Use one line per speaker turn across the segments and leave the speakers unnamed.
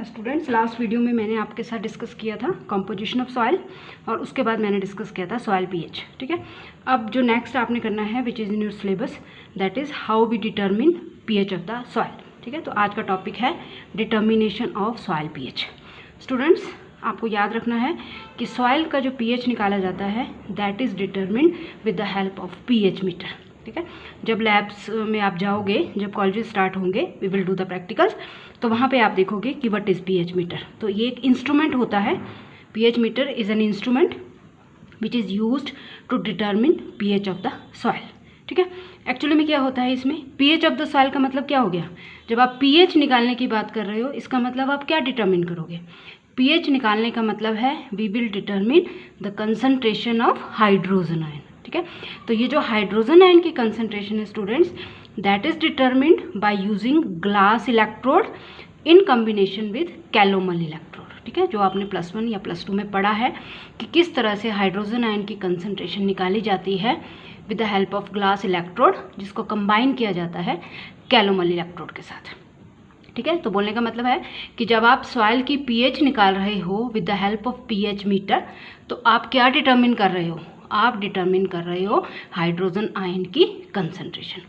Students, last video में मैंने आपके साथ डिस्कस किया था कंपोजिशन ऑफ सॉइल और उसके बाद मैंने डिस्कस किया था सॉइल पीएच। ठीक है, अब जो नेक्स्ट आपने करना है which is in your syllabus, that is how we determine pH of the soil. ठीक है, तो आज का टॉपिक है determination of soil pH. Students, आपको याद रखना है कि सॉइल का जो पीएच निकाला जाता है that is determined with the help of pH meter. ठीक है, जब लैब्स में आप जाओगे, जब कॉलेजेस स्टार्ट होंगे, we will do the practicals, तो वहाँ पे आप देखोगे कि व्हाट इज़ पीएच मीटर। तो ये एक इंस्ट्रूमेंट होता है, pH meter is an instrument which is used to determine pH of the soil. ठीक है, एक्चुअली में क्या होता है इसमें, पीएच ऑफ द सॉइल का मतलब क्या हो गया, जब आप पीएच निकालने की बात कर रहे हो इसका मतलब आप क्या डिटरमिन करोगे। पीएच निकालने का मतलब है we will determine the concentration of hydrogen ion. ठीक है, तो ये जो हाइड्रोजन आयन की कंसंट्रेशन है students, that is determined by using glass electrode in combination with calomel electrode. ठीक है, जो आपने +1 या +2 में पढ़ा है कि किस तरह से हाइड्रोजन आयन की कंसंट्रेशन निकाली जाती है with the help of glass electrode, जिसको कंबाइन किया जाता है कैलोमल इलेक्ट्रोड के साथ। ठीक है, तो बोलने का मतलब है कि जब आप सॉइल की पीएच निकाल रहे हो with the help of pH metre, तो आप क्या डिटरमिन कर रहे हो, आप डिटरमिन कर रहे हो हाइड्रोजन आयन की कंसंट्रेशन।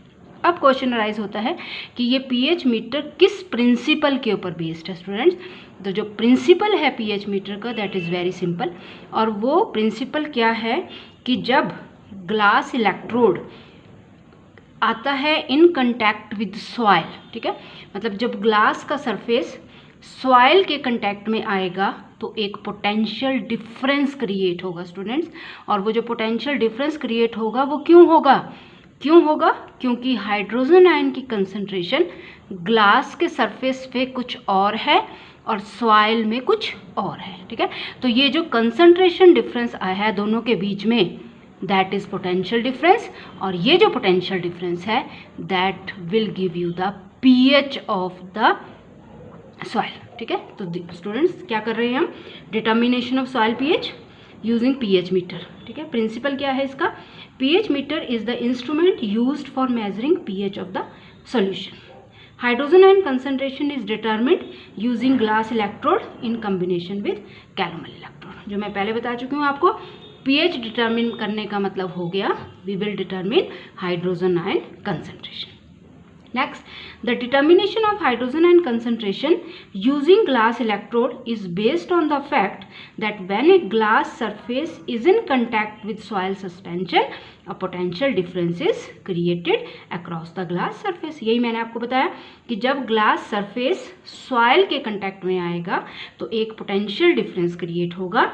अब क्वेश्चन अराइज होता है कि ये पीएच मीटर किस प्रिंसिपल के ऊपर बेस्ड है स्टूडेंट्स। तो जो प्रिंसिपल है पीएच मीटर का दैट इज़ वेरी सिंपल, और वो प्रिंसिपल क्या है कि जब ग्लास इलेक्ट्रोड आता है इन कंटैक्ट विद सॉइल, ठीक है, मतलब जब ग्लास का सरफेस सॉइल के कंटैक्ट में आएगा तो एक पोटेंशियल डिफरेंस क्रिएट होगा स्टूडेंट्स। और वो जो पोटेंशियल डिफरेंस क्रिएट होगा वो क्यों होगा, क्योंकि हाइड्रोजन आयन की कंसंट्रेशन ग्लास के सरफेस पे कुछ और है और सॉइल में कुछ और है। ठीक है, तो ये जो कंसंट्रेशन डिफरेंस आया है दोनों के बीच में, दैट इज पोटेंशियल डिफरेंस, और ये जो पोटेंशियल डिफरेंस है that will give you the pH of the soil. ठीक है, तो स्टूडेंट्स क्या कर रहे हैं हम, determination of soil pH using pH meter. ठीक है, प्रिंसिपल क्या है इसका, pH meter is the instrument used for measuring pH of the solution. Hydrogen ion concentration is determined using glass electrode in combination with calomel electrode. जो मैं पहले बता चुकी हूँ आपको, पीएच डिटर्मिन करने का मतलब हो गया we will determine hydrogen ion concentration. Next, the determination of hydrogen ion concentration using glass electrode is based on the fact that when a glass surface is in contact with soil suspension, a potential difference is created across the glass surface। यही मैंने आपको बताया कि जब glass surface soil के contact में आएगा तो एक पोटेंशियल डिफरेंस क्रिएट होगा।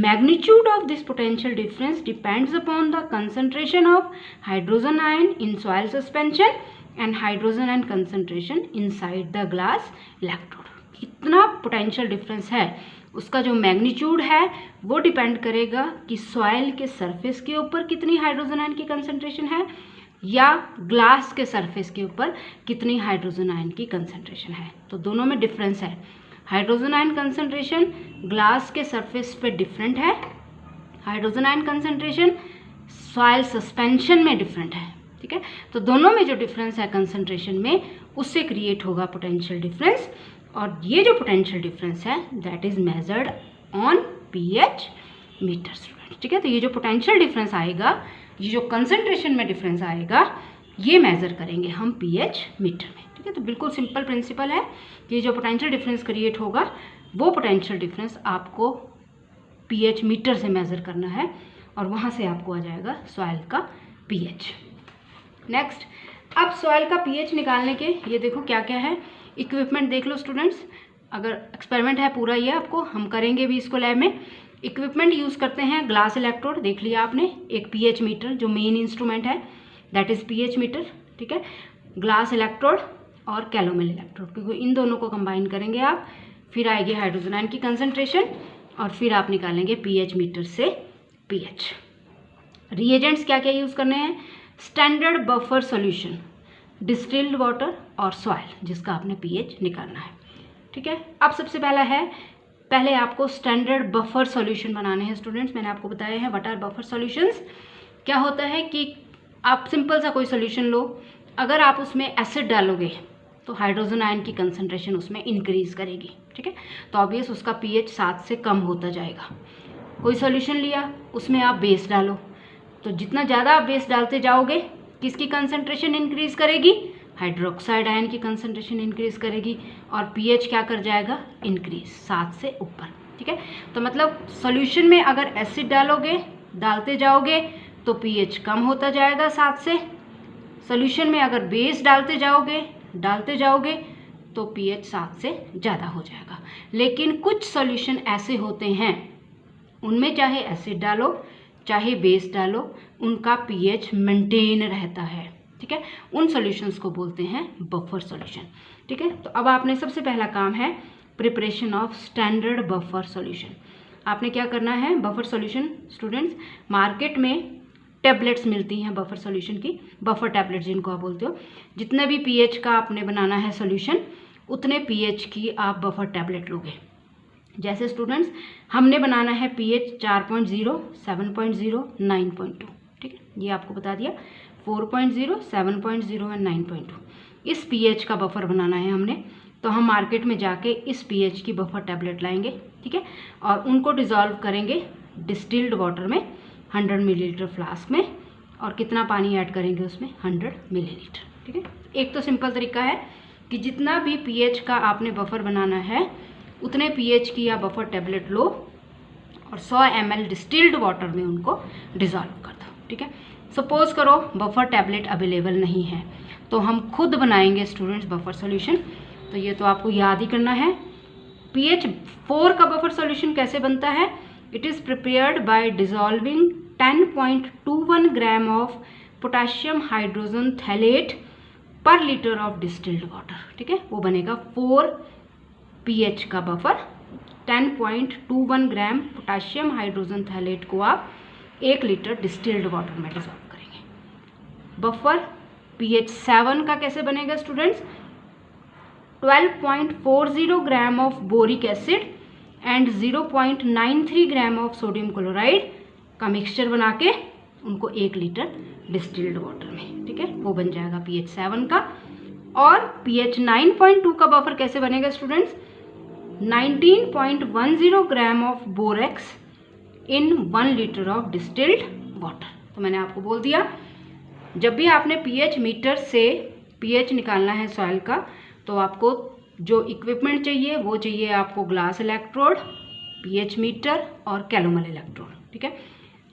Magnitude of this potential difference depends upon the concentration of hydrogen ion in soil suspension and hydrogen ion concentration inside the glass electrode। कितना पोटेंशियल डिफरेंस है उसका जो मैग्नीट्यूड है वो डिपेंड करेगा कि सॉइल के सरफेस के ऊपर कितनी हाइड्रोजन आयन की कंसंट्रेशन है या ग्लास के सरफेस के ऊपर कितनी हाइड्रोजन आयन की कंसंट्रेशन है। तो दोनों में डिफरेंस है, हाइड्रोजन आयन कंसंट्रेशन ग्लास के सरफेस पे डिफरेंट है, hydrogen ion concentration soil suspension में डिफरेंट है। ठीक है, तो दोनों में जो डिफरेंस है कंसंट्रेशन में उससे क्रिएट होगा पोटेंशियल डिफरेंस, और ये जो पोटेंशियल डिफरेंस है that is measured on pH meter student. ठीक है, तो ये जो पोटेंशियल डिफरेंस आएगा, ये जो कंसंट्रेशन में डिफरेंस आएगा, ये मेजर करेंगे हम पीएच मीटर में। ठीक है, तो बिल्कुल सिंपल प्रिंसिपल है कि जो पोटेंशियल डिफरेंस क्रिएट होगा वो पोटेंशियल डिफरेंस आपको पीएच मीटर से मेजर करना है और वहाँ से आपको आ जाएगा सॉइल का पीएच। नेक्स्ट, अब सॉइल का पीएच निकालने के ये देखो क्या क्या है, इक्विपमेंट देख लो स्टूडेंट्स। अगर एक्सपेरिमेंट है पूरा ये आपको, हम करेंगे भी इसको लैब में। इक्विपमेंट यूज़ करते हैं ग्लास इलेक्ट्रोड, देख लिया आपने, एक पीएच मीटर जो मेन इंस्ट्रूमेंट है दैट इज़ पीएच मीटर। ठीक है, ग्लास इलेक्ट्रोड और कैलोमल इलेक्ट्रोड, क्योंकि इन दोनों को कंबाइन करेंगे आप, फिर आएगी हाइड्रोजन आयन की कंसंट्रेशन और फिर आप निकालेंगे पीएच मीटर से पीएच। रिएजेंट्स क्या क्या यूज़ करने हैं, standard buffer solution, distilled water और सॉइल जिसका आपने पीएच निकालना है। ठीक है, अब सबसे पहला है, पहले आपको स्टैंडर्ड बफर सॉल्यूशन बनाने हैं स्टूडेंट्स। मैंने आपको बताया है व्हाट आर बफर सॉल्यूशंस। क्या होता है कि आप सिंपल सा कोई सॉल्यूशन लो, अगर आप उसमें एसिड डालोगे तो हाइड्रोजन आयन की कंसंट्रेशन उसमें इंक्रीज करेगी, ठीक है। तो ऑब्वियस उसका pH 7 से कम होता जाएगा। कोई सॉल्यूशन लिया, उसमें आप बेस डालो, तो जितना ज़्यादा आप बेस डालते जाओगे किसकी कंसंट्रेशन इंक्रीज करेगी, हाइड्रोक्साइड आयन की कंसंट्रेशन इंक्रीज करेगी और pH क्या कर जाएगा, इंक्रीज 7 से ऊपर, ठीक है। तो मतलब सॉल्यूशन में अगर एसिड डालते जाओगे तो pH कम होता जाएगा 7 से, सॉल्यूशन में अगर बेस डालते जाओगे तो pH 7 से ज़्यादा हो जाएगा। लेकिन कुछ सॉल्यूशन ऐसे होते हैं उनमें चाहे एसिड डालो चाहे बेस डालो उनका pH मेंटेन रहता है, ठीक है। उन सॉल्यूशंस को बोलते हैं बफर सॉल्यूशन, ठीक है। तो अब आपने सबसे पहला काम है preparation of standard buffer solution. आपने क्या करना है, बफर सॉल्यूशन स्टूडेंट्स, मार्केट में टैबलेट्स मिलती हैं बफर सॉल्यूशन की, बफर टैबलेट जिनको आप बोलते हो। जितने भी pH का आपने बनाना है सॉल्यूशन उतने pH की आप बफर टैबलेट लोगे। जैसे स्टूडेंट्स हमने बनाना है pH 4.0, 7.0, 9.2, ठीक है, ये आपको बता दिया 4.0, 7.0 एंड 9.2। इस pH का बफर बनाना है हमने, तो हम मार्केट में जाके इस pH की बफर टैबलेट लाएंगे, ठीक है, और उनको डिज़ोल्व करेंगे डिस्टिल्ड वाटर में 100 मिलीलीटर फ्लास्क में, और कितना पानी ऐड करेंगे उसमें, 100 मिलीलीटर, ठीक है। एक तो सिंपल तरीका है कि जितना भी pH का आपने बफर बनाना है उतने pH की या बफर टैबलेट लो और 100 ml डिस्टिल्ड वाटर में उनको डिज़ोल्व कर दो, ठीक है। सपोज करो बफर टैबलेट अवेलेबल नहीं है तो हम खुद बनाएंगे स्टूडेंट्स बफर सॉल्यूशन। तो ये तो आपको याद ही करना है। pH 4 का बफर सॉल्यूशन कैसे बनता है, it is prepared by dissolving 10.21 gram of potassium hydrogen phthalate पर लीटर ऑफ डिस्टिल्ड वाटर, ठीक है। वो बनेगा 4 pH का बफर। 10.21 ग्राम पोटाशियम हाइड्रोजन थैलेट को आप 1 लीटर डिस्टिल्ड वाटर में डिजॉल्व करेंगे। बफर pH 7 का कैसे बनेगा students, 12.40 gram of boric acid and 0.93 gram of sodium chloride का मिक्सचर बना के उनको 1 लीटर डिस्टिल्ड वाटर में, ठीक है, वो बन जाएगा pH 7 का। और pH 9.2 का बफर कैसे बनेगा students, 19.10 gram of borax in 1 litre of distilled water. तो मैंने आपको बोल दिया जब भी आपने pH मीटर से pH निकालना है सॉइल का तो आपको जो इक्विपमेंट चाहिए वो चाहिए आपको ग्लास इलेक्ट्रोड, pH मीटर और कैलोमल इलेक्ट्रोड, ठीक है।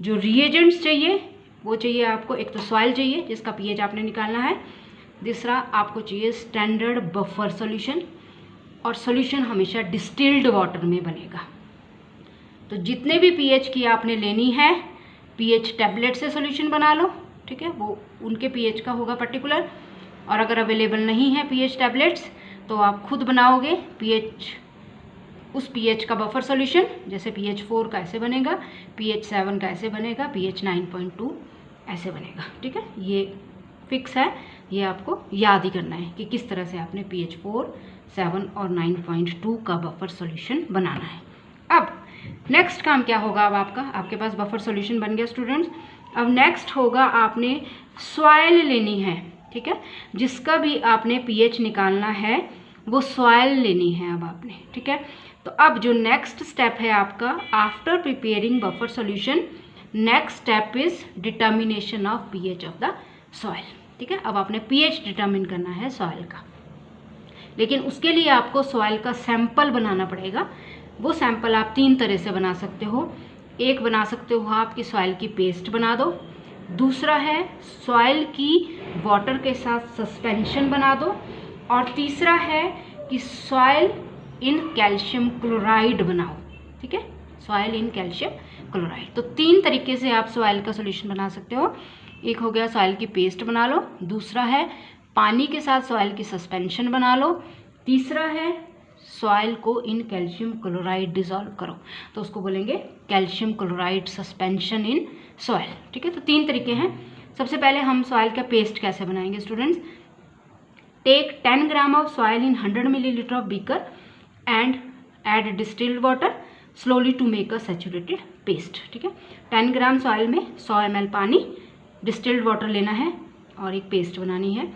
जो रिएजेंट्स चाहिए वो चाहिए आपको, एक तो सॉइल चाहिए जिसका pH आपने निकालना है, दूसरा आपको चाहिए स्टैंडर्ड बफर सॉल्यूशन, और सॉल्यूशन हमेशा डिस्टिल्ड वाटर में बनेगा। तो जितने भी pH की आपने लेनी है pH टैबलेट से सॉल्यूशन बना लो, ठीक है, वो उनके pH का होगा पर्टिकुलर। और अगर अवेलेबल नहीं है pH टैबलेट्स तो आप खुद बनाओगे उस pH का बफर सॉल्यूशन। जैसे pH 4 का ऐसे बनेगा, pH 7 का ऐसे बनेगा, pH 9.2 ऐसे बनेगा, ठीक है। ये फिक्स है, ये आपको याद ही करना है कि किस तरह से आपने pH 4, 7 और 9.2 का बफर सॉल्यूशन बनाना है। अब नेक्स्ट काम क्या होगा, अब आपके पास बफर सॉल्यूशन बन गया स्टूडेंट्स। अब नेक्स्ट होगा आपने सॉइल लेनी है, ठीक है, जिसका भी आपने pH निकालना है वो सॉइल लेनी है अब आपने, ठीक है। तो अब जो नेक्स्ट स्टेप है आपका after preparing buffer solution, next step is determination of pH of the soil, ठीक है। अब आपने pH डिटर्मिन करना है सॉइल का, लेकिन उसके लिए आपको सॉइल का सैंपल बनाना पड़ेगा। वो सैंपल आप 3 तरह से बना सकते हो। एक बना सकते हो आपकी सॉइल की पेस्ट बना दो, दूसरा है सॉइल की वाटर के साथ सस्पेंशन बना दो, और तीसरा है कि सॉइल इन कैल्शियम क्लोराइड बनाओ, ठीक है, सॉइल इन कैल्शियम क्लोराइड। तो 3 तरीके से आप सॉइल का सॉल्यूशन बना सकते हो। एक हो गया सॉइल की पेस्ट बना लो, दूसरा है पानी के साथ सॉइल की सस्पेंशन बना लो, तीसरा है सॉइल को इन कैल्शियम क्लोराइड डिजॉल्व करो, तो उसको बोलेंगे calcium chloride suspension in soil, ठीक है। तो 3 तरीके हैं। सबसे पहले हम सॉइल का पेस्ट कैसे बनाएंगे students, take 10 gram of soil in 100 millilitre of beaker and add distilled water slowly to make a saturated paste, ठीक है। 10 ग्राम सॉइल में 100 ml पानी, डिस्टिल्ड वाटर लेना है और एक पेस्ट बनानी है।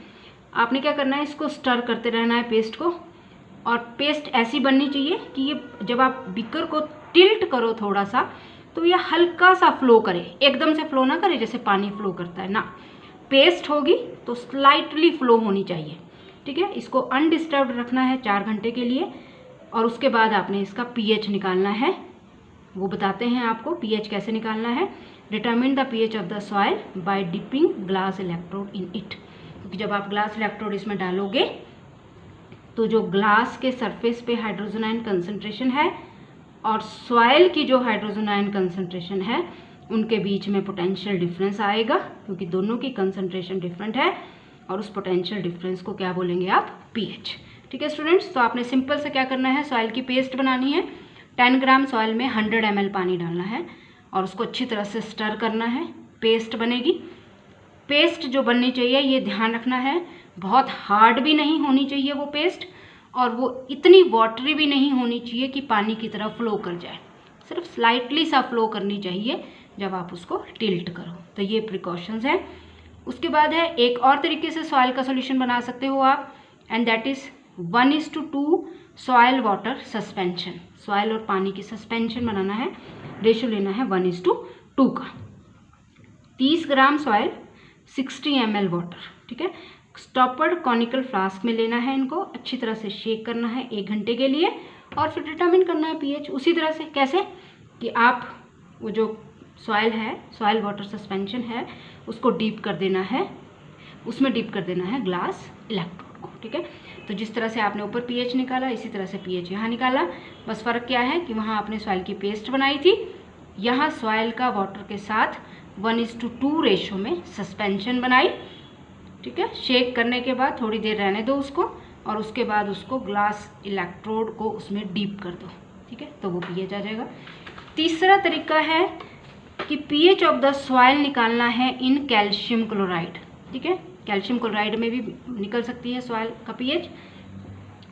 आपने क्या करना है, इसको स्टर करते रहना है पेस्ट को। और पेस्ट ऐसी बननी चाहिए कि ये जब आप बीकर को टिल्ट करो थोड़ा सा, तो ये हल्का सा फ्लो करे, एकदम से फ्लो ना करे जैसे पानी फ्लो करता है ना। पेस्ट होगी तो स्लाइटली फ्लो होनी चाहिए, ठीक है। इसको अनडिस्टर्ब्ड रखना है 4 घंटे के लिए। और उसके बाद आपने इसका पीएच निकालना है, वो बताते हैं आपको पीएच कैसे निकालना है। Determine the pH of the soil by dipping glass electrode in it, क्योंकि जब आप ग्लास इलेक्ट्रोड इसमें डालोगे तो जो ग्लास के सरफेस पे हाइड्रोजन आयन कंसंट्रेशन है और सॉइल की जो हाइड्रोजन आयन कंसंट्रेशन है, उनके बीच में पोटेंशियल डिफरेंस आएगा, क्योंकि दोनों की कंसंट्रेशन डिफरेंट है। और उस पोटेंशियल डिफरेंस को क्या बोलेंगे आप, पीएच, ठीक है स्टूडेंट्स। तो आपने सिंपल से क्या करना है, सॉइल की पेस्ट बनानी है। 10 ग्राम सॉइल में 100 ml पानी डालना है और उसको अच्छी तरह से स्टर करना है, पेस्ट बनेगी। पेस्ट जो बननी चाहिए ये ध्यान रखना है, बहुत हार्ड भी नहीं होनी चाहिए वो पेस्ट, और वो इतनी वाटरी भी नहीं होनी चाहिए कि पानी की तरह फ्लो कर जाए, सिर्फ स्लाइटली सा फ्लो करनी चाहिए जब आप उसको टिल्ट करो। तो ये प्रिकॉशंस हैं। उसके बाद है एक और तरीके से सॉइल का सॉल्यूशन बना सकते हो आप, and that is 1:2 soil water suspension. Soil और पानी की सस्पेंशन बनाना है, रेशो लेना है 1:2 का। 30 ग्राम सॉइल 60 ml वाटर, ठीक है। स्टॉपर्ड कॉनिकल फ्लास्क में लेना है, इनको अच्छी तरह से शेक करना है 1 घंटे के लिए, और फिर डिटरमिन करना है पीएच उसी तरह से। कैसे कि आप वो जो सॉइल है, सॉइल वाटर सस्पेंशन है, उसको डीप कर देना है, उसमें डीप कर देना है ग्लास इलेक्ट्रोड को, ठीक है। तो जिस तरह से आपने ऊपर पीएच निकाला, इसी तरह से पीएच यहाँ निकाला। बस फ़र्क क्या है कि वहाँ आपने सॉइल की पेस्ट बनाई थी, यहाँ सॉइल का वाटर के साथ 1:2 रेशो में सस्पेंशन बनाई, ठीक है। शेक करने के बाद थोड़ी देर रहने दो उसको, और उसके बाद उसको ग्लास इलेक्ट्रोड को उसमें डीप कर दो, ठीक है। तो वो पीएच आ जाएगा। तीसरा तरीका है कि पीएच ऑफ द सॉइल निकालना है इन कैल्शियम क्लोराइड, ठीक है। कैल्शियम क्लोराइड में भी निकल सकती है सॉइल का पीएच।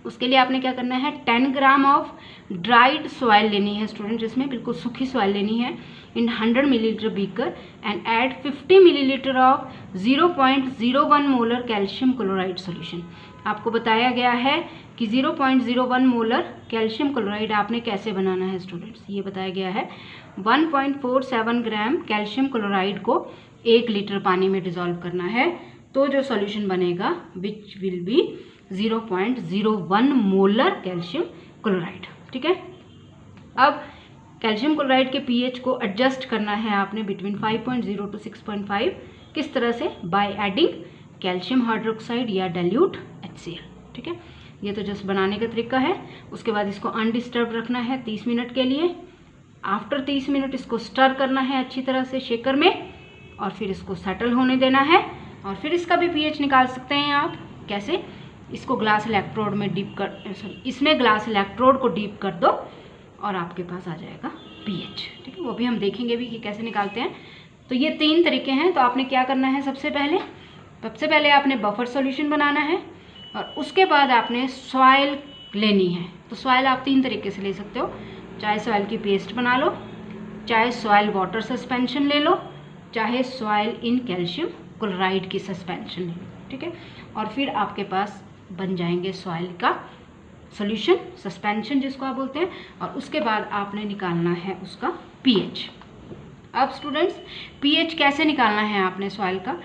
उसके लिए आपने क्या करना है, 10 ग्राम ऑफ ड्राइड सॉइल लेनी है स्टूडेंट, जिसमें बिल्कुल सूखी सॉइल लेनी है, इन 100 millilitre beaker, and add 50 millilitre of 0.01 molar calcium chloride solution. आपको बताया गया है कि 0.01 मोलर कैल्शियम क्लोराइड आपने कैसे बनाना है स्टूडेंट्स, ये बताया गया है। 1.47 ग्राम कैल्शियम क्लोराइड को 1 लीटर पानी में डिज़ोल्व करना है, तो जो सॉल्यूशन बनेगा which will be 0.01 molar calcium chloride, ठीक है। अब कैल्शियम क्लोराइड के पीएच को एडजस्ट करना है आपने बिटवीन 5.0 to 6.5। किस तरह से, बाय एडिंग कैल्शियम हाइड्रोक्साइड या डाइल्यूट HCl, ठीक है। ये तो जस्ट बनाने का तरीका है। उसके बाद इसको अनडिस्टर्ब रखना है 30 मिनट के लिए। आफ्टर 30 मिनट इसको स्टर करना है अच्छी तरह से शेकर में, और फिर इसको सेटल होने देना है। और फिर इसका भी पीएच निकाल सकते हैं आप। कैसे, इसको ग्लास इलेक्ट्रोड में डीप कर, सॉरी इसमें ग्लास इलेक्ट्रोड को डीप कर दो और आपके पास आ जाएगा पीएच, ठीक है। वो भी हम देखेंगे भी कि कैसे निकालते हैं। तो ये 3 तरीके हैं। तो आपने क्या करना है, सबसे पहले आपने बफर सॉल्यूशन बनाना है, और उसके बाद आपने सॉइल लेनी है। तो सॉइल आप 3 तरीके से ले सकते हो, चाहे सॉइल की पेस्ट बना लो, चाहे सॉइल वाटर सस्पेंशन ले लो, चाहे सॉइल इन कैल्शियम क्लोराइड की सस्पेंशन ले लो, ठीक है। और फिर आपके पास बन जाएंगे सॉइल का सॉल्यूशन, सस्पेंशन जिसको आप बोलते हैं, और उसके बाद आपने निकालना है उसका पीएच। अब स्टूडेंट्स, पीएच कैसे निकालना है आपने सॉइल का,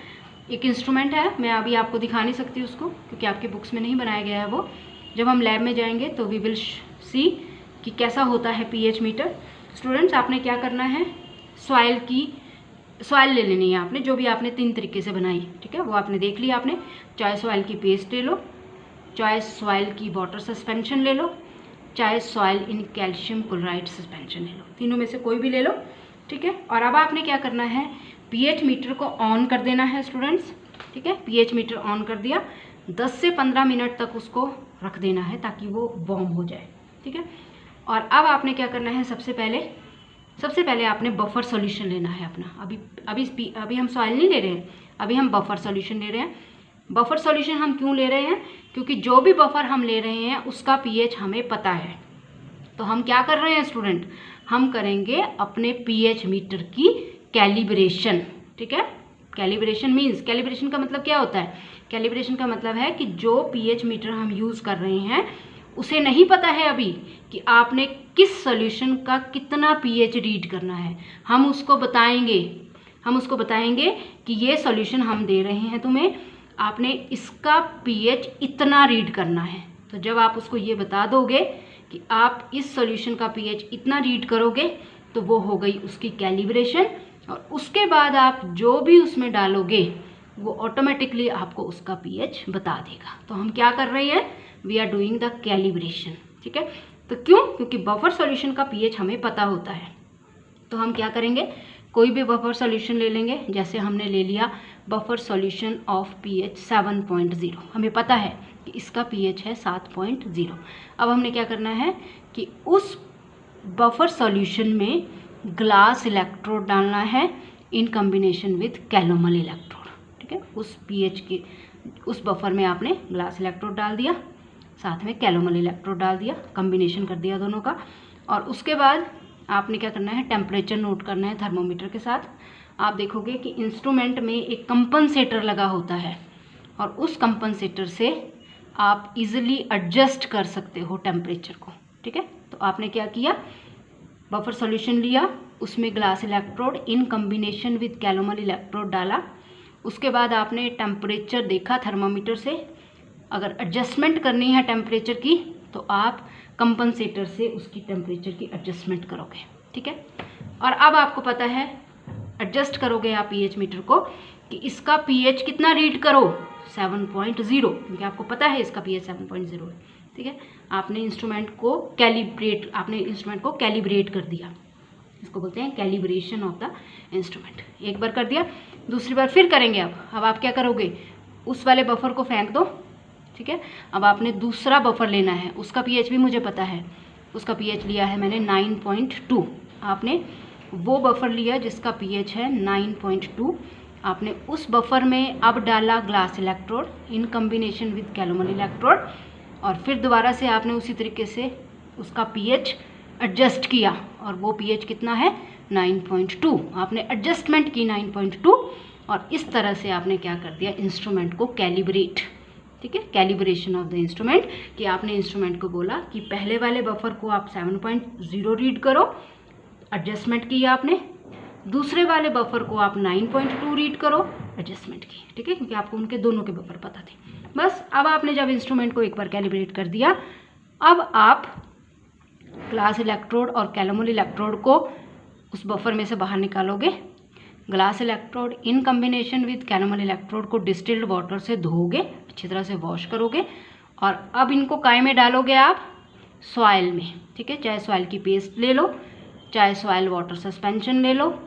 एक इंस्ट्रूमेंट है, मैं अभी आपको दिखा नहीं सकती उसको क्योंकि आपके बुक्स में नहीं बनाया गया है वो। जब हम लैब में जाएंगे तो वी विल सी कि कैसा होता है पीएच मीटर। स्टूडेंट्स, आपने क्या करना है, सॉइल ले लेनी है आपने, जो भी आपने 3 तरीके से बनाई, ठीक है, वो आपने देख लिया आपने। चाहे सॉइल की पेस्ट ले लो, चाहे सॉइल की वाटर सस्पेंशन ले लो, चाहे soil in calcium chloride suspension ले लो, तीनों में से कोई भी ले लो, ठीक है। और अब आपने क्या करना है, पीएच मीटर को ऑन कर देना है स्टूडेंट्स, ठीक है। पीएच मीटर ऑन कर दिया, 10 से 15 मिनट तक उसको रख देना है ताकि वो वार्म हो जाए, ठीक है। और अब आपने क्या करना है, सबसे पहले आपने बफर सॉल्यूशन लेना है अपना। अभी हम सॉइल नहीं ले रहे हैं, अभी हम बफर सॉल्यूशन ले रहे हैं। बफर सॉल्यूशन हम क्यों ले रहे हैं, क्योंकि जो भी बफर हम ले रहे हैं उसका पीएच हमें पता है। तो हम क्या कर रहे हैं हम करेंगे अपने पीएच मीटर की कैलिब्रेशन, ठीक है, कैलिब्रेशन मीन्स, कैलिब्रेशन का मतलब क्या होता है? कैलिब्रेशन का मतलब है कि जो पीएच मीटर हम यूज़ कर रहे हैं उसे नहीं पता है अभी कि आपने किस सॉल्यूशन का कितना पीएच रीड करना है। हम उसको बताएंगे कि ये सॉल्यूशन हम दे रहे हैं तुम्हें, आपने इसका पीएच इतना रीड करना है। तो जब आप उसको ये बता दोगे कि आप इस सॉल्यूशन का पीएच इतना रीड करोगे तो वो हो गई उसकी कैलिब्रेशन, और उसके बाद आप जो भी उसमें डालोगे वो ऑटोमेटिकली आपको उसका पीएच बता देगा। तो हम क्या कर रहे हैं? We are doing the calibration. ठीक है, तो क्यों? क्योंकि बफर सॉल्यूशन का पीएच हमें पता होता है। तो हम क्या करेंगे? कोई भी बफर सॉल्यूशन ले लेंगे, जैसे हमने ले लिया बफर सॉल्यूशन ऑफ पीएच 7.0, हमें पता है कि इसका पीएच है 7.0। अब हमने क्या करना है कि उस बफर सॉल्यूशन में ग्लास इलेक्ट्रोड डालना है इन कॉम्बिनेशन विद कैलोमल इलेक्ट्रोड। ठीक है, उस पीएच के उस बफर में आपने ग्लास इलेक्ट्रोड डाल दिया, साथ में कैलोमल इलेक्ट्रोड डाल दिया, कॉम्बिनेशन कर दिया दोनों का। और उसके बाद आपने क्या करना है? टेम्परेचर नोट करना है थर्मोमीटर के साथ। आप देखोगे कि इंस्ट्रूमेंट में एक कंपनसेटर लगा होता है और उस कंपनसेटर से आप इजीली एडजस्ट कर सकते हो टेम्परेचर को। ठीक है, तो आपने क्या किया? बफर सॉल्यूशन लिया, उसमें glass electrode in combination with calomel electrode डाला। उसके बाद आपने टेम्परेचर देखा थर्मोमीटर से, अगर एडजस्टमेंट करनी है टेम्परेचर की तो आप कंपनसेटर से उसकी टेम्परेचर की एडजस्टमेंट करोगे। ठीक है, और अब आपको पता है एडजस्ट करोगे आप पीएच मीटर को कि इसका पीएच कितना रीड करो? 7.0, क्योंकि आपको पता है इसका पीएच 7.0 है। ठीक है, आपने इंस्ट्रूमेंट को कैलिब्रेट कर दिया, इसको बोलते हैं कैलिब्रेशन ऑफ द इंस्ट्रूमेंट। एक बार कर दिया, दूसरी बार फिर करेंगे। अब आप क्या करोगे? उस वाले बफर को फेंक दो। ठीक है, अब आपने दूसरा बफर लेना है, उसका पीएच भी मुझे पता है, उसका पीएच लिया है मैंने 9.2। आपने वो बफर लिया जिसका पीएच है 9.2, आपने उस बफर में अब डाला glass electrode in combination with calomel electrode, और फिर दोबारा से आपने उसी तरीके से उसका पीएच एडजस्ट किया, और वो पीएच कितना है? 9.2। आपने एडजस्टमेंट की 9.2, और इस तरह से आपने क्या कर दिया? इंस्ट्रूमेंट को कैलिब्रेट। ठीक है, कैलिब्रेशन ऑफ द इंस्ट्रूमेंट, कि आपने इंस्ट्रूमेंट को बोला कि पहले वाले बफर को आप 7.0 रीड करो, एडजस्टमेंट किया आपने। दूसरे वाले बफर को आप 9.2 रीड करो, एडजस्टमेंट की। ठीक है, क्योंकि आपको उनके दोनों के बफर पता थे। बस अब आपने जब इंस्ट्रूमेंट को एक बार कैलिब्रेट कर दिया, अब आप ग्लास इलेक्ट्रोड और कैलोमल इलेक्ट्रोड को उस बफर में से बाहर निकालोगे। Glass electrode in combination with calomel electrode को डिस्टिल्ड वाटर से धोओगे, अच्छी तरह से वॉश करोगे, और अब इनको काय में डालोगे आप? सॉइल में। ठीक है, चाहे सॉइल की पेस्ट ले लो, चाहे सॉइल वाटर सस्पेंशन ले लो,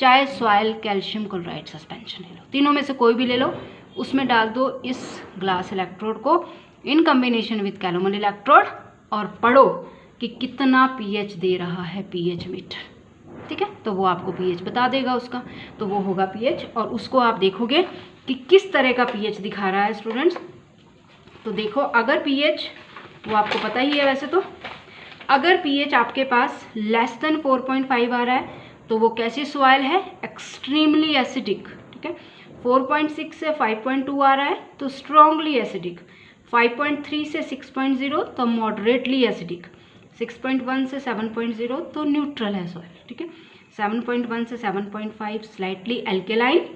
चाहे सॉइल कैल्शियम क्लोराइड सस्पेंशन ले लो, तीनों में से कोई भी ले लो। उसमें डाल दो इस ग्लास इलेक्ट्रोड को इन कॉम्बिनेशन विद कैलोमल इलेक्ट्रोड, और पढ़ो कि कितना पीएच दे रहा है पीएच मीटर। ठीक है, तो वो आपको पीएच बता देगा उसका, तो वो होगा पीएच, और उसको आप देखोगे कि किस तरह का पीएच दिखा रहा है स्टूडेंट्स। तो देखो, अगर पीएच, वो आपको पता ही है वैसे तो, अगर पीएच आपके पास लेस देन 4.5 आ रहा है तो वो कैसी सॉइल है? Extremely acidic. ठीक है, 4.6 से 5.2 आ रहा है तो स्ट्रॉन्गली एसिडिक, 5.3 से 6.0 तो मॉडरेटली एसिडिक, 6.1 से 7.0 तो न्यूट्रल है सॉइल। ठीक है, 7.1 से 7.5 स्लाइटली एल्केलाइन,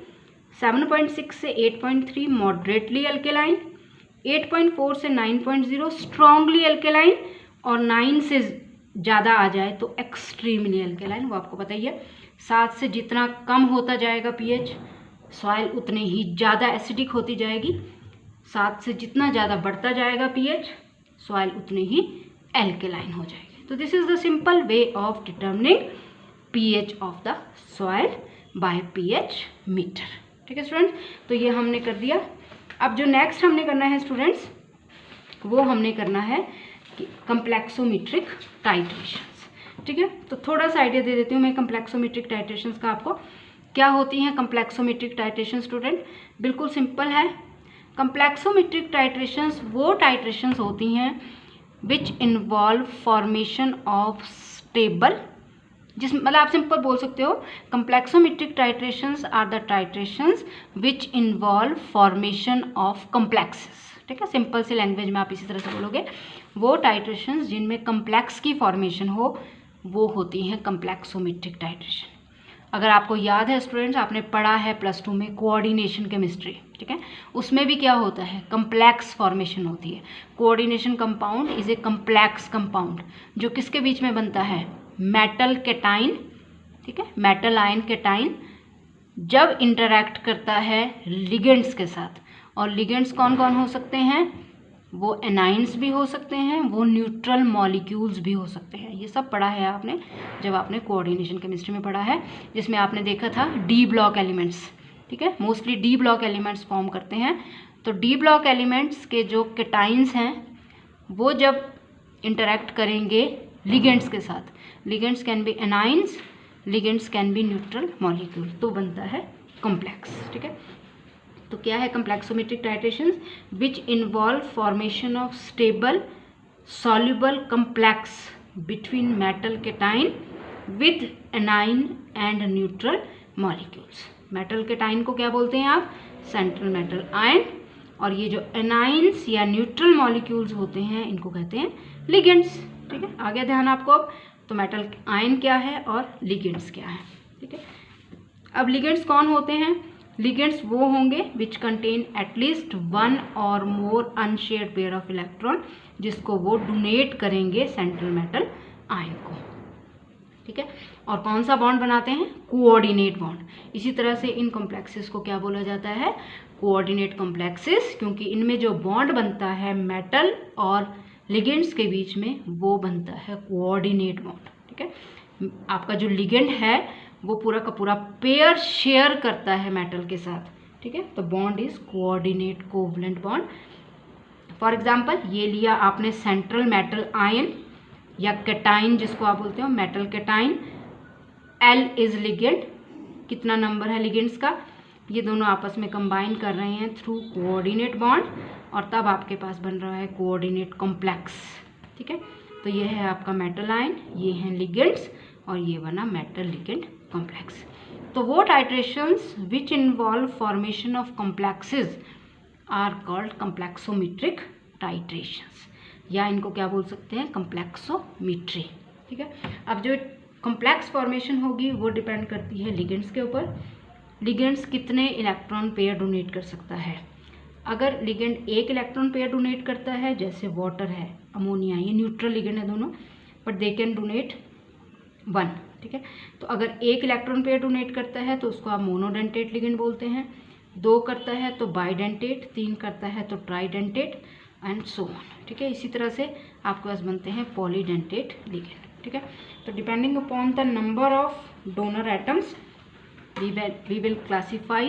7.6 से 8.3 मॉडरेटली एल्केलाइन, 8.4 से 9.0 स्ट्रॉन्गली एल्केलाइन, और 9 से ज़्यादा आ जाए तो एक्सट्रीमली एल्केलाइन, वो आपको पता ही है। 7 से जितना कम होता जाएगा पीएच, सॉइल उतनी ही ज़्यादा एसिडिक होती जाएगी। 7 से जितना ज़्यादा बढ़ता जाएगा पीएच, सॉइल उतनी ही एल्केलाइन हो जाएगी। तो this is the simple way of determining pH of the soil by pH meter. ठीक है स्टूडेंट्स, तो ये हमने कर दिया। अब जो नेक्स्ट हमने करना है स्टूडेंट्स, वो हमने करना है कि कम्प्लेक्सोमीट्रिक टाइट्रेशंस। ठीक है, तो थोड़ा सा आइडिया दे देती हूँ मैं कम्प्लेक्सोमीट्रिक टाइट्रेशंस का आपको। क्या होती हैं कम्प्लेक्सोमीट्रिक टाइट्रेशन स्टूडेंट? बिल्कुल सिंपल है। कम्प्लेक्सोमीट्रिक टाइट्रेशंस वो टाइट्रेशंस होती हैं which involve formation of stable मतलब आप सिंपल बोल सकते हो complexometric titrations are the titrations which involve formation of complexes. ठीक है, सिंपल सी लैंग्वेज में आप इसी तरह से बोलोगे, वो टाइट्रेशंस जिनमें कॉम्प्लेक्स की फॉर्मेशन हो वो होती हैं कंप्लेक्सोमेट्रिक टाइट्रेशन। अगर आपको याद है स्टूडेंट्स, आपने पढ़ा है +2 में कोऑर्डिनेशन केमिस्ट्री, ठीक है, उसमें भी क्या होता है, कम्प्लेक्स फॉर्मेशन होती है। Coordination compound is a complex compound जो किसके बीच में बनता है, मेटल केटाइन, ठीक है, मेटल आयन केटाइन जब इंटरैक्ट करता है लिगेंड्स के साथ। और लिगेंड्स कौन कौन हो सकते हैं, वो एनाइंस भी हो सकते हैं, वो न्यूट्रल मॉलिक्यूल्स भी हो सकते हैं। ये सब पढ़ा है आपने जब आपने कोऑर्डिनेशन केमिस्ट्री में पढ़ा है, जिसमें आपने देखा था डी ब्लॉक एलिमेंट्स, ठीक है, mostly D block elements form करते हैं। तो डी ब्लॉक एलिमेंट्स के जो केटाइंस हैं वो जब इंटरैक्ट करेंगे लिगेंड्स के साथ, ligands can be anions, ligands can be neutral molecule, तो बनता है कॉम्प्लेक्स। ठीक है, तो क्या है complexometric titrations, which involve formation of stable soluble complex between metal cation with anion and neutral molecules. Metal cation को क्या बोलते हैं आप, सेंट्रल मेटल आयन, और ये जो एनाइंस या न्यूट्रल मॉलिक्यूल्स होते हैं इनको कहते हैं लिगेंड्स। ठीक है, आगे ध्यान आपको अब, तो मेटल आयन क्या है और लिगेंड्स क्या है। ठीक है, अब लिगेंड्स कौन होते हैं, लिगेंड्स वो होंगे विच कंटेन एटलीस्ट 1 और मोर अनशेयर्ड पेयर ऑफ इलेक्ट्रॉन, जिसको वो डोनेट करेंगे सेंट्रल मेटल आयन को। ठीक है, और कौन सा बॉन्ड बनाते हैं, कोऑर्डिनेट बॉन्ड। इसी तरह से इन कॉम्प्लेक्सेस को क्या बोला जाता है, कोऑर्डिनेट कॉम्प्लेक्सेस, क्योंकि इनमें जो बॉन्ड बनता है मेटल और लिगेंड्स के बीच में वो बनता है कोऑर्डिनेट बॉन्ड। ठीक है, आपका जो लिगेंड है वो पूरा का पूरा पेयर शेयर करता है मेटल के साथ। ठीक है, तो bond is coordinate covalent bond. For example ये लिया आपने सेंट्रल मेटल आयन या केटाइन जिसको आप बोलते हो metal cation, L is ligand, कितना नंबर है लिगेंड्स का, ये दोनों आपस में कंबाइन कर रहे हैं थ्रू कोऑर्डिनेट बॉन्ड, और तब आपके पास बन रहा है कोऑर्डिनेट कॉम्प्लेक्स। ठीक है, तो ये है आपका मेटल आयन, ये हैं लिगेंड्स, और ये बना मेटल लिगेंड कॉम्प्लेक्स। तो वो titrations which involve formation of complexes are called complexometric titrations, या इनको क्या बोल सकते हैं, कंप्लेक्सोमेट्री। ठीक है, अब जो कॉम्प्लेक्स फॉर्मेशन होगी वो डिपेंड करती है लिगेंड्स के ऊपर। लिगेंड्स कितने इलेक्ट्रॉन पेयर डोनेट कर सकता है, अगर लिगेंड एक इलेक्ट्रॉन पेयर डोनेट करता है, जैसे वाटर है, अमोनिया, ये न्यूट्रल लिगेंड है दोनों, बट दे कैन डोनेट 1। ठीक है, तो अगर एक इलेक्ट्रॉन पेयर डोनेट करता है तो उसको आप मोनोडेंटेट लिगेंड बोलते हैं, 2 करता है तो बाइडेंटेट, 3 करता है तो ट्राइडेंटेट एंड सो ऑन। ठीक है, इसी तरह से आपके पास बनते हैं पॉलीडेंटेट लिगेंड। ठीक है, तो depending upon the number of donor atoms we will classify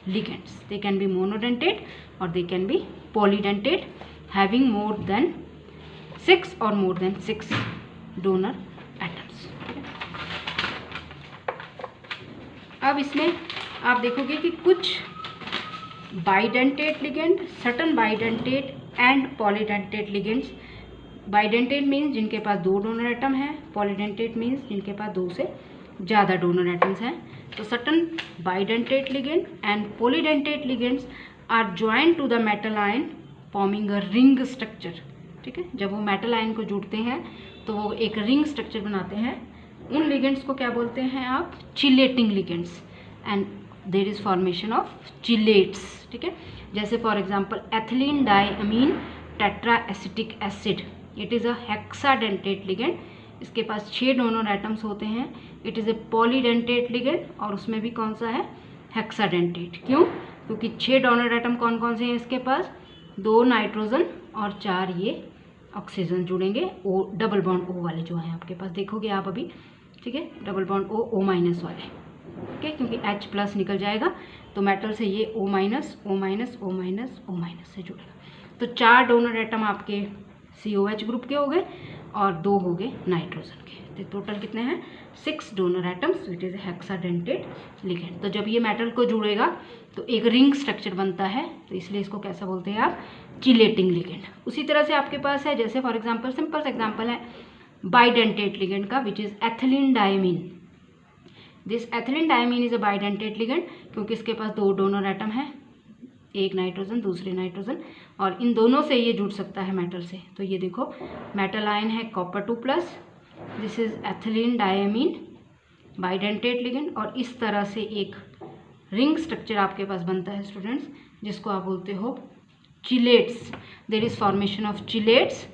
ligands. They can be monodentate or they can be polydentate, having more than 6 or more than 6 donor atoms. अब इसमें आप देखोगे कि कुछ bidentate ligand, certain bidentate and polydentate ligands. Bidentate means जिनके पास 2 donor atom है, polydentate means जिनके पास 2 से ज़्यादा डोनर एटम्स हैं। तो certain bidentate ligand and polydentate ligands are joined to the metal ion forming a ring structure. ठीक है, जब वो मेटल आयन को जुड़ते हैं तो वो एक रिंग स्ट्रक्चर बनाते हैं। उन लिगेंड्स को क्या बोलते हैं आप, chelating ligands, and there is formation of chelates. ठीक है, जैसे for example ethylene diamine tetra acetic acid, it is a hexadentate ligand, इसके पास 6 डोनर एटम्स होते हैं। It is a polydentate ligand, और उसमें भी कौन सा है, हेक्साडेंटेट। क्यों, क्योंकि 6 डोनर एटम कौन कौन से हैं इसके पास, 2 नाइट्रोजन और 4 ये ऑक्सीजन जुड़ेंगे, ओ डबल बॉन्ड ओ वाले जो हैं आपके पास, देखोगे आप अभी। ठीक है, डबल बॉन्ड ओ माइनस वाले। ठीक है, क्योंकि H+ निकल जाएगा तो मेटल से ये O minus O minus O minus O minus से जुड़ेगा। तो 4 डोनर एटम आपके COH ग्रुप के हो गए और 2 हो गए नाइट्रोजन के। तो टोटल कितने हैं, 6 donor atoms, it is hexadentate ligand. तो जब ये मेटल को जुड़ेगा तो एक रिंग स्ट्रक्चर बनता है, तो इसलिए इसको कैसा बोलते हैं आप, चिलेटिंग लिगेंड। उसी तरह से आपके पास है, जैसे फॉर एग्जांपल सिंपल सा एग्जांपल है बाइडेंटेट लिगेंड का, विच is ethylene diamine. This ethylene diamine is a bidentate ligand, क्योंकि इसके पास 2 डोनर एटम है, एक नाइट्रोजन दूसरे नाइट्रोजन, और इन दोनों से ये जुड़ सकता है मेटल से। तो ये देखो मेटल आयन है copper 2+, this is ethylene diamine bidentate ligand, और इस तरह से एक रिंग स्ट्रक्चर आपके पास बनता है स्टूडेंट्स, जिसको आप बोलते हो chelates. There is formation of chelates.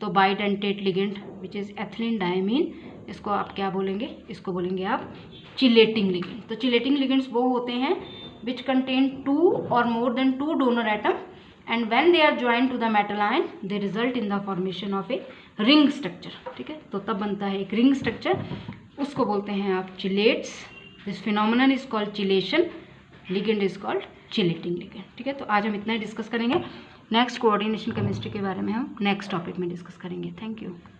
तो bidentate ligand which is ethylene diamine, इसको आप क्या बोलेंगे, इसको बोलेंगे आप चिलेटिंग लिगेंड। तो चिलेटिंग लिगेंड्स वो होते हैं which contain 2 or more than 2 donor atom, and when they are joined to the metal ion they result in the formation of a ring structure। ठीक है, तो तब बनता है एक रिंग स्ट्रक्चर, उसको बोलते हैं आप chelates. This phenomenon is called chelation, ligand is called chelating ligand. ठीक है, तो आज हम इतना ही डिस्कस करेंगे। नेक्स्ट कोऑर्डिनेशन केमिस्ट्री के बारे में हम नेक्स्ट टॉपिक में डिस्कस करेंगे। Thank you.